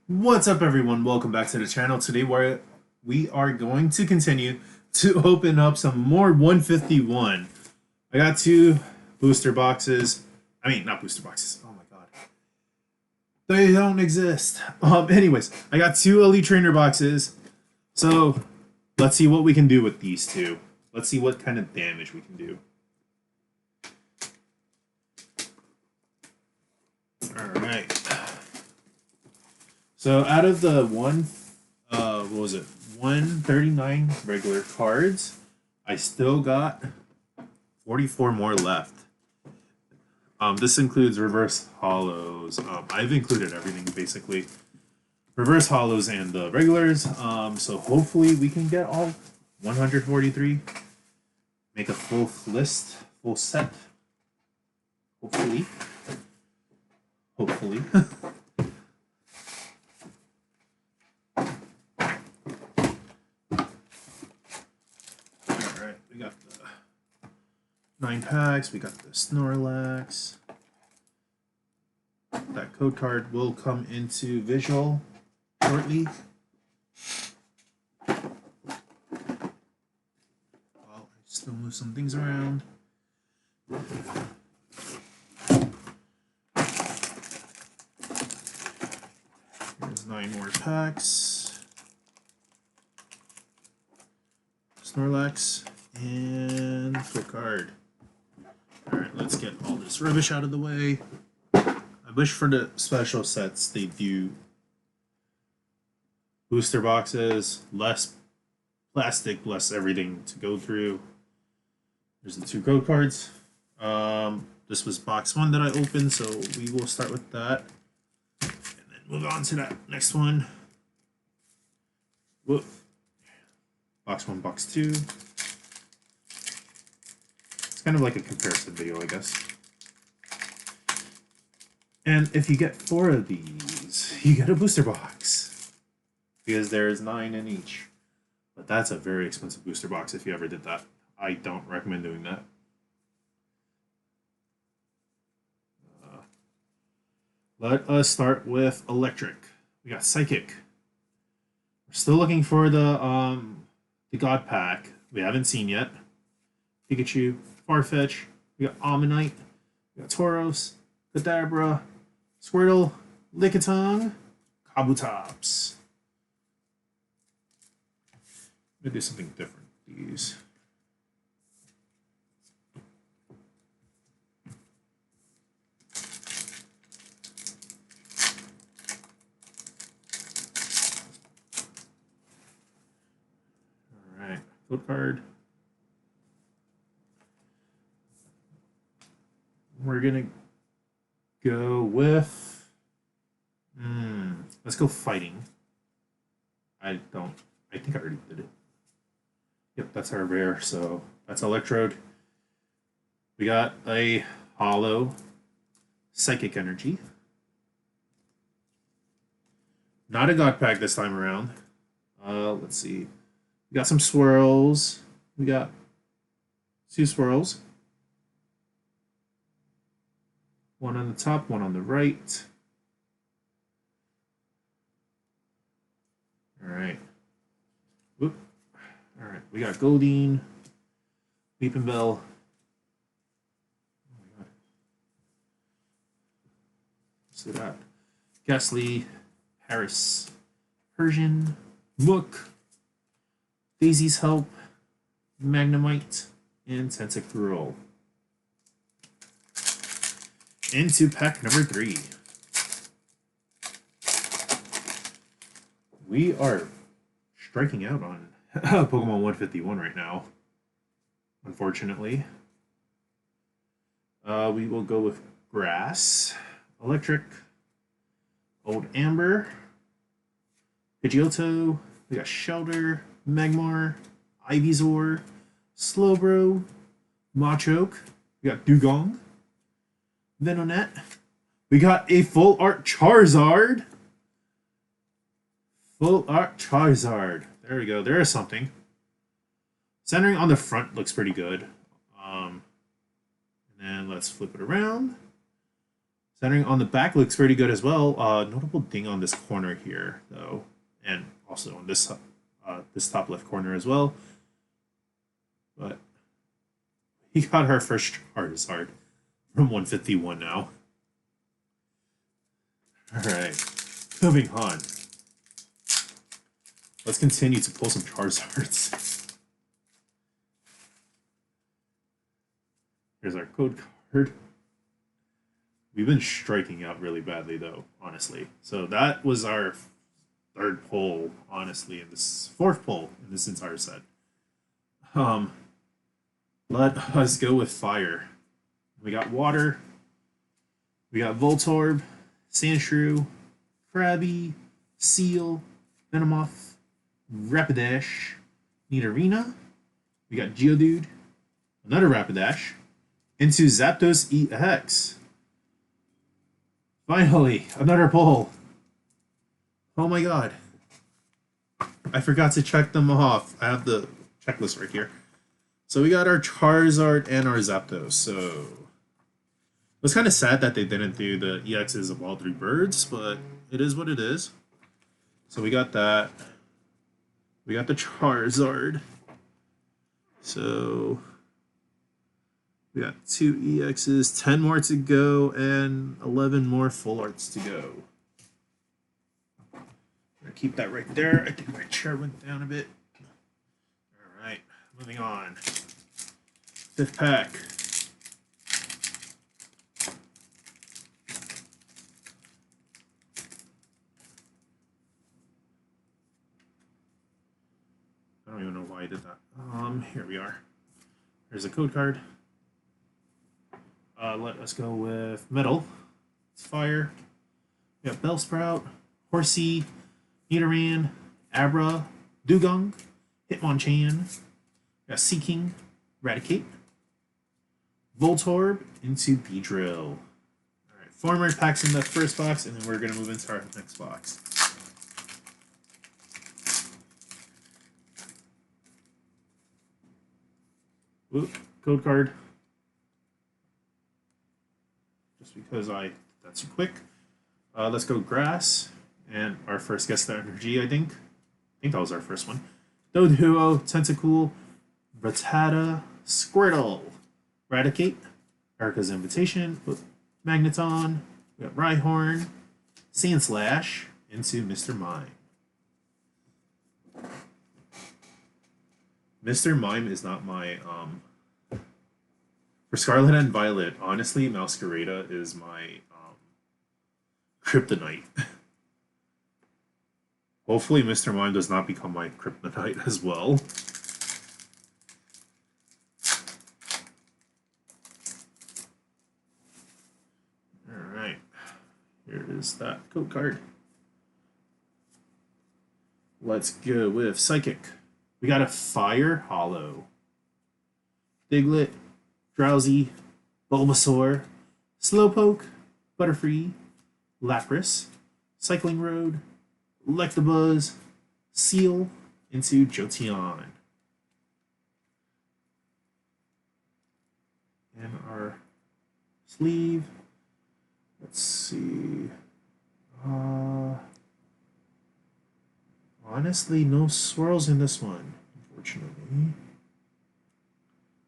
What's up, everyone? Welcome back to the channel. Today we are going to continue to open up some more 151. I got two booster boxes. I mean, not booster boxes. Oh my god. They don't exist. Anyways, I got two Elite Trainer boxes. So, let's see what we can do with these two. Let's see what kind of damage we can do. Alright. So out of the what was it? 139 regular cards, I still got 44 more left. This includes reverse hollows. I've included everything basically. Reverse hollows and the regulars. So hopefully we can get all 143. Make a full list, full set. Hopefully. Hopefully. We got the 9 packs, we got the Snorlax. That code card will come into visual shortly. Well, I still move some things around. Here's 9 more packs. Snorlax. And flip card. Alright, let's get all this rubbish out of the way. I wish for the special sets they do booster boxes, less plastic, less everything to go through. There's the 2 code cards. This was box 1 that I opened, so we will start with that. And then move on to that next one. Whoop. Box 1, box 2. Kind of like a comparison video, I guess. And if you get 4 of these, you get a booster box. Because there's 9 in each. But that's a very expensive booster box if you ever did that. I don't recommend doing that. Let us start with Electric. We got Psychic. We're still looking for the God Pack. We haven't seen yet. Pikachu, Farfetch, we got Ammonite, we got Tauros, Kadabra, Squirtle, Lickitung, Kabutops. I'm gonna do something different with these. Alright, code card. We're gonna go with let's go fighting. I think I already did it. Yep, that's our rare, so that's Electrode. We got a hollow Psychic Energy. Not a God Pack this time around. Let's see. We got some swirls. We got 2 swirls. One on the top, one on the right. Alright. Whoop. Alright, we got Goldeen, Weeping Bell. Oh my god. So that Ghastly, Paris, Persian, Mook, Daisy's Help, Magnemite, and Tentacruel. Into pack number 3. We are striking out on Pokemon 151 right now, unfortunately. We will go with Grass, Electric, Old Amber, Pidgeotto, we got Shelter, Magmar, Ivysaur, Slowbro, Machoke, we got Dugong, Venonat. We got a full art Charizard. Full art Charizard. There we go. There is something. Centering on the front looks pretty good. And then let's flip it around. Centering on the back looks pretty good as well. Notable thing on this corner here, though, and also on this top left corner as well. But he got our first Charizard from 151 now. All right, moving on. Let's continue to pull some Charizards. Here's our code card. We've been striking out really badly, though, honestly. So that was our third pull, honestly, in this fourth pull in this entire set. Let us go with fire. We got water. We got Voltorb, Sandshrew, Krabby, Seal, Venomoth, Rapidash, Nidorina. We got Geodude, another Rapidash, into Zapdos EX. Finally, another pull. Oh my god. I forgot to check them off. I have the checklist right here. So we got our Charizard and our Zapdos. So it was kind of sad that they didn't do the EXs of all three birds, but it is what it is. So we got that. We got the Charizard. So we got 2 EXs, 10 more to go, and 11 more full arts to go. I'm gonna keep that right there. I think my chair went down a bit. All right, moving on. Fifth pack. I don't even know why I did that. Here we are. There's a code card. Let us go with Metal. It's fire. We got Bellsprout, Horsey, Nidoran, Abra, Dugong, Hitmonchan. We got Seaking, Raticate, Voltorb into Beedrill. Alright, 4 more packs in the first box, and then we're going to move into our next box. Ooh, code card. Just because that's quick. Let's go Grass, and our first guest energy, I think. I think that was our first one. Doduo, Tentacool, Rattata, Squirtle, Raticate, Erica's Invitation, Magneton, we got Rhyhorn, Sandslash, into Mr. Mime. Mr. Mime is not my for Scarlet and Violet, honestly, Masquerada is my kryptonite. Hopefully Mr. Mime does not become my kryptonite as well. Alright. Here is that code card. Let's go with Psychic. We got a Fire Hollow. Diglett, Drowsy, Bulbasaur, Slowpoke, Butterfree, Lapras, Cycling Road, Electabuzz, Seal, into Jolteon. And our sleeve, let's see. Honestly, no swirls in this one, unfortunately.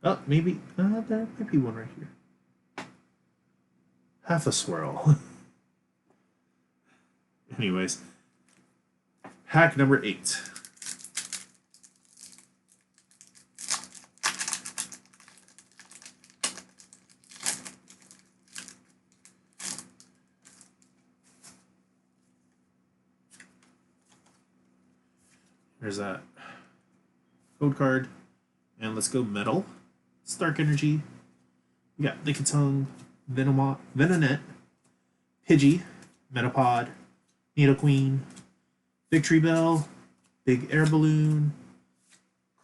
Oh, maybe, there might be one right here. Half a swirl. Anyways, pack number 8. There's that code card. And let's go Metal. Stark Energy. We got Lickitung, Venonat, Pidgey, Metapod, Nidoqueen, Victory Bell, Big Air Balloon,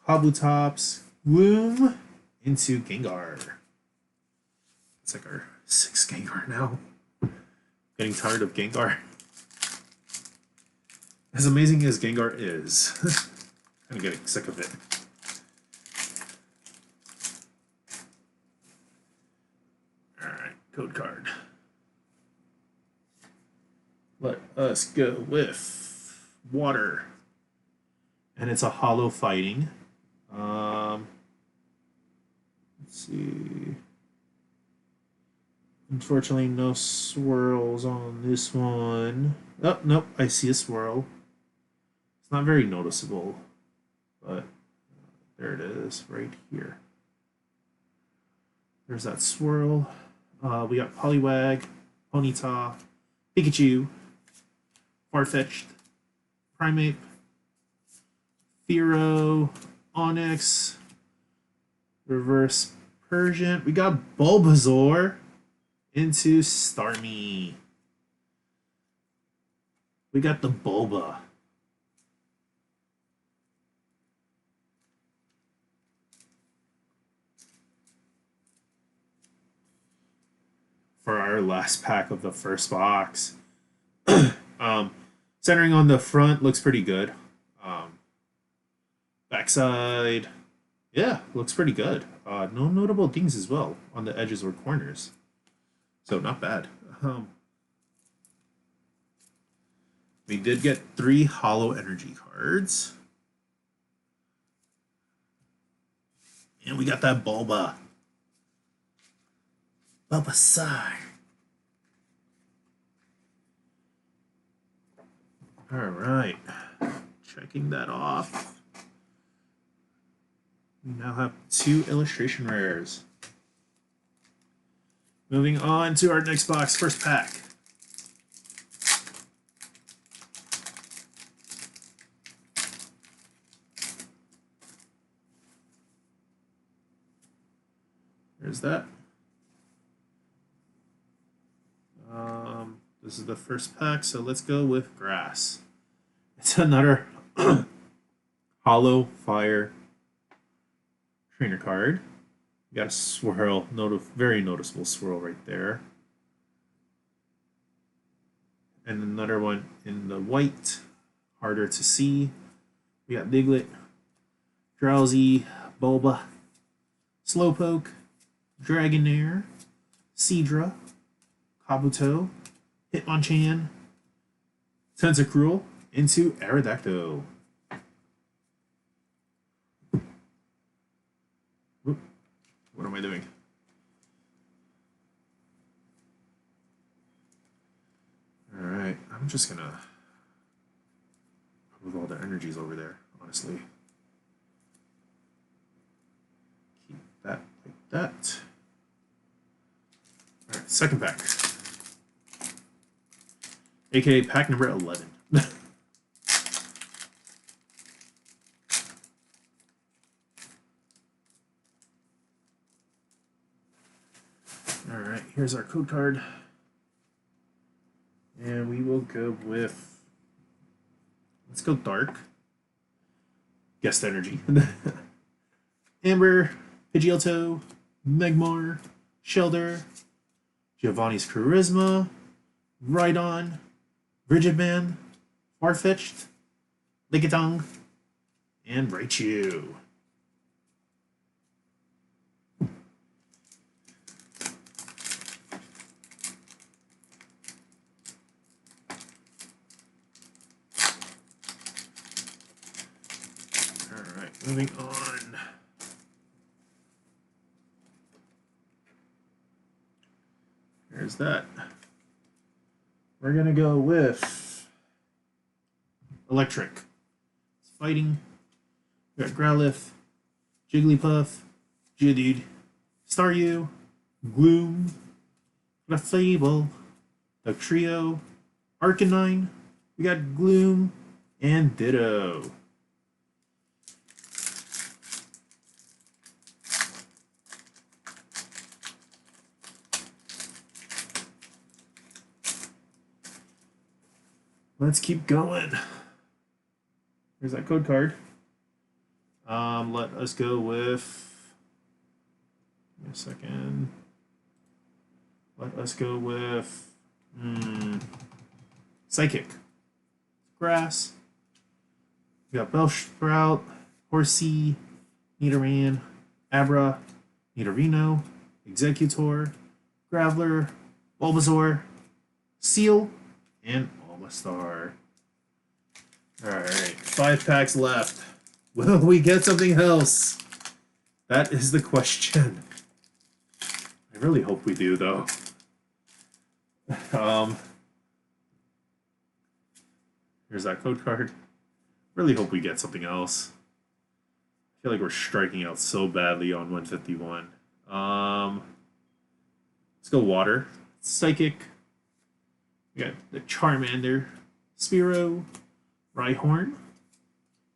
Kabutops, Womb, into Gengar. It's like our 6th Gengar now. Getting tired of Gengar. As amazing as Gengar is, I'm getting sick of it. Alright, code card. us go with water. And it's a hollow fighting. Let's see. Unfortunately, no swirls on this one. Oh, nope, I see a swirl. It's not very noticeable, but there it is, right here. There's that swirl. We got Poliwag, Ponyta, Pikachu, Farfetch'd, Primeape, Fearow, Onix, Reverse Persian. We got Bulbasaur into Starmie. We got the Bulba. For our last pack of the first box. Centering on the front looks pretty good. Backside, yeah, looks pretty good. No notable things as well on the edges or corners. So not bad. We did get 3 Hollow Energy cards. And we got that Bulba. Bulbasaur. Alright. Checking that off. We now have 2 illustration rares. Moving on to our next box, first pack. There's that. This is the first pack, so let's go with grass. It's another Hollow Fire trainer card. You got a swirl, very noticeable swirl right there. And another one in the white, harder to see. We got Diglett, Drowsy, Bulba, Slowpoke, Dragonair, Seadra, Kabuto, Hitmonchan, Tentacruel, into Aerodactyl. Oop, what am I doing? Alright, I'm just gonna move all the energies over there, honestly. Keep that like that. Alright, second pack. AKA pack number 11. Alright, here's our code card. And we will go with, let's go dark. Guest energy. Amber, Pidgeotto, Magmar, Shelder, Giovanni's Charisma, Rhydon, Brigidman, Farfetch'd, Lickitung, and Raichu. Alright, moving on. There's that. We're gonna go with Electric. It's fighting. We got Growlithe, Jigglypuff, Geodude, Staryu, Gloom, Clefable, Dugtrio, Arcanine. We got Gloom and Ditto. Let's keep going. Here's that code card. Let us go with. Give me a second. Let us go with Psychic. Grass. We got Bellsprout, Horsea, Nidoran, Abra, Nidorino, Executor, Graveler, Bulbasaur, Seal, and star. Alright, 5 packs left. Will we get something else? That is the question. I really hope we do, though. Here's that code card. Really hope we get something else. I feel like we're striking out so badly on 151. Let's go water. Psychic. We got the Charmander, Spearow, Rhyhorn,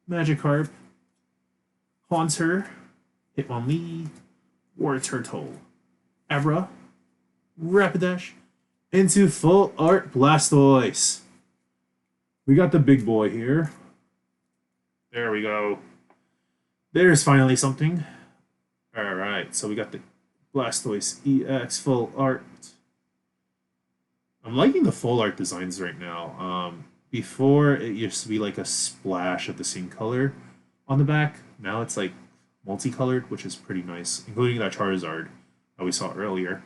Magikarp, Haunter, Hitmonlee, Wartortle, Abra, Rapidash, into full art Blastoise. We got the big boy here. There we go. There's finally something. Alright, so we got the Blastoise EX full art. I'm liking the full art designs right now. Before, it used to be like a splash of the same color on the back. Now it's like multicolored, which is pretty nice, including that Charizard that we saw earlier.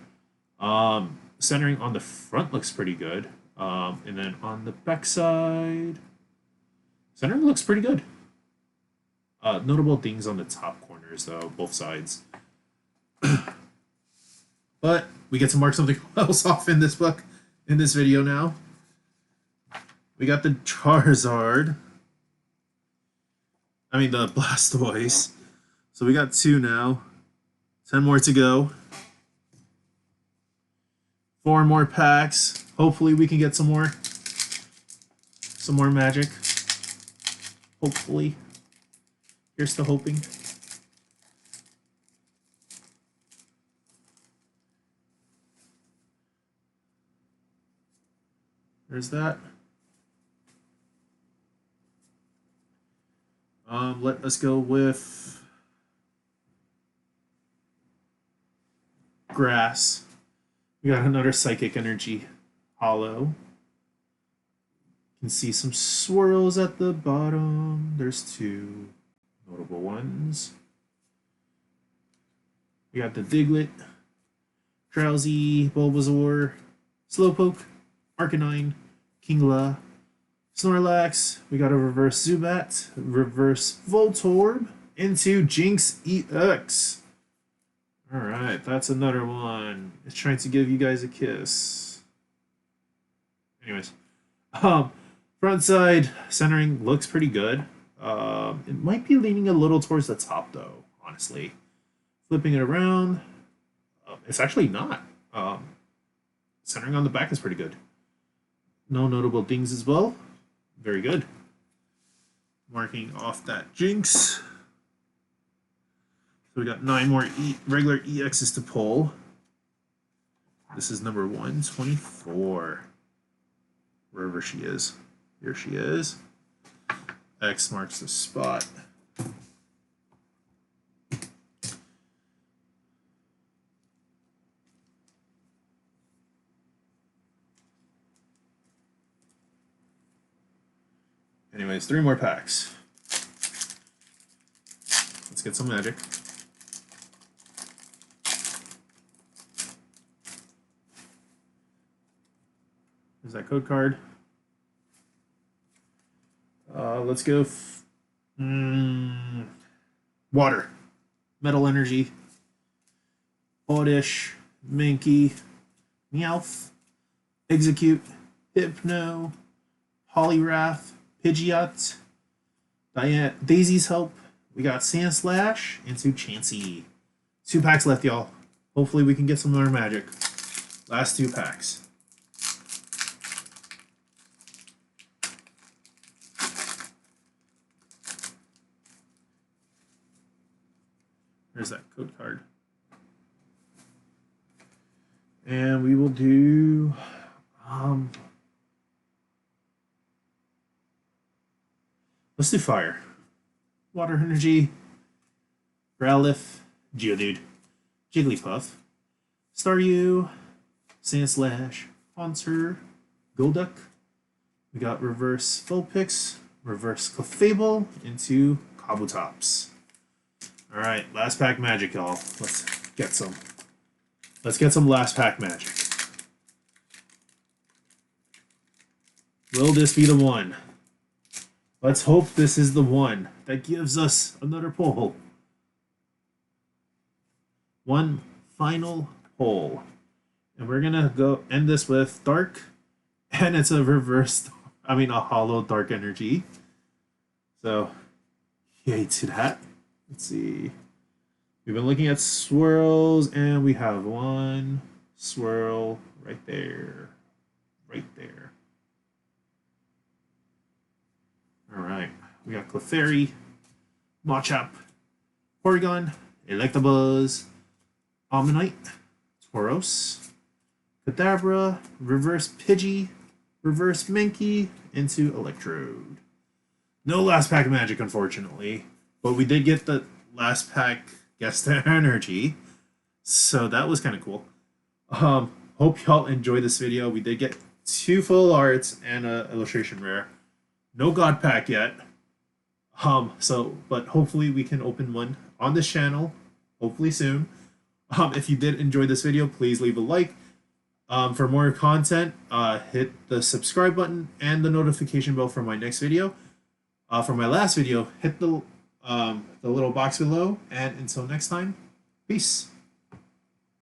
Centering on the front looks pretty good. And then on the back side, centering looks pretty good. Notable things on the top corners, though, both sides. But we get to mark something else off in this book, in this video now. We got the Charizard. I mean, the Blastoise. So we got 2 now. 10 more to go. 4 more packs. Hopefully we can get some more magic. Hopefully. Here's to hoping. There's that. Let us go with Grass. We got another Psychic Energy Hollow. You can see some swirls at the bottom. There's 2 notable ones. We got the Diglett, Drowsy, Bulbasaur, Slowpoke, Arcanine, Kingla, Snorlax. We got a reverse Zubat, reverse Voltorb, into Jinx EX. Alright, that's another one. It's trying to give you guys a kiss. Anyways. Front side centering looks pretty good. It might be leaning a little towards the top, though, honestly. Flipping it around, it's actually not. Centering on the back is pretty good. No notable things as well. Very good. Marking off that Jinx. So we got 9 more regular EXs to pull. This is number 124. Wherever she is. Here she is. X marks the spot. Anyways, 3 more packs. Let's get some magic. There's that code card. Let's go water, metal energy, Oddish, Minky, Meowth, Execute, Hypno, Poliwrath, Pidgeot, Daisy's Help. We got Sandslash into Chansey. 2 packs left, y'all. Hopefully we can get some more magic. Last 2 packs. There's that code card. And we will do let's do fire. Water energy, Growlithe, Geodude, Jigglypuff, Staryu, Sandslash, Haunter, Golduck. We got reverse Vulpix, reverse Clefable into Kabutops. Alright, last pack magic, y'all. Let's get some. Let's get some last pack magic. Will this be the one? Let's hope this is the one that gives us another pull. One final pull. And we're gonna go end this with dark. And it's a reverse, a hollow dark energy. So, yay to that. Let's see. We've been looking at swirls, and we have one swirl right there. Right there. Alright. We got Clefairy, Machop, Porygon, Electabuzz, Omanyte, Tauros, Kadabra, Reverse Pidgey, Reverse Mankey, into Electrode. No last pack magic, unfortunately, but we did get the last pack Gesta Energy, so that was kind of cool. Hope y'all enjoyed this video. We did get 2 full arts and a illustration rare. No God pack yet. But hopefully we can open one on this channel, hopefully soon. If you did enjoy this video, please leave a like. For more content, hit the subscribe button and the notification bell for my next video. For my last video, hit the little box below. And until next time, peace.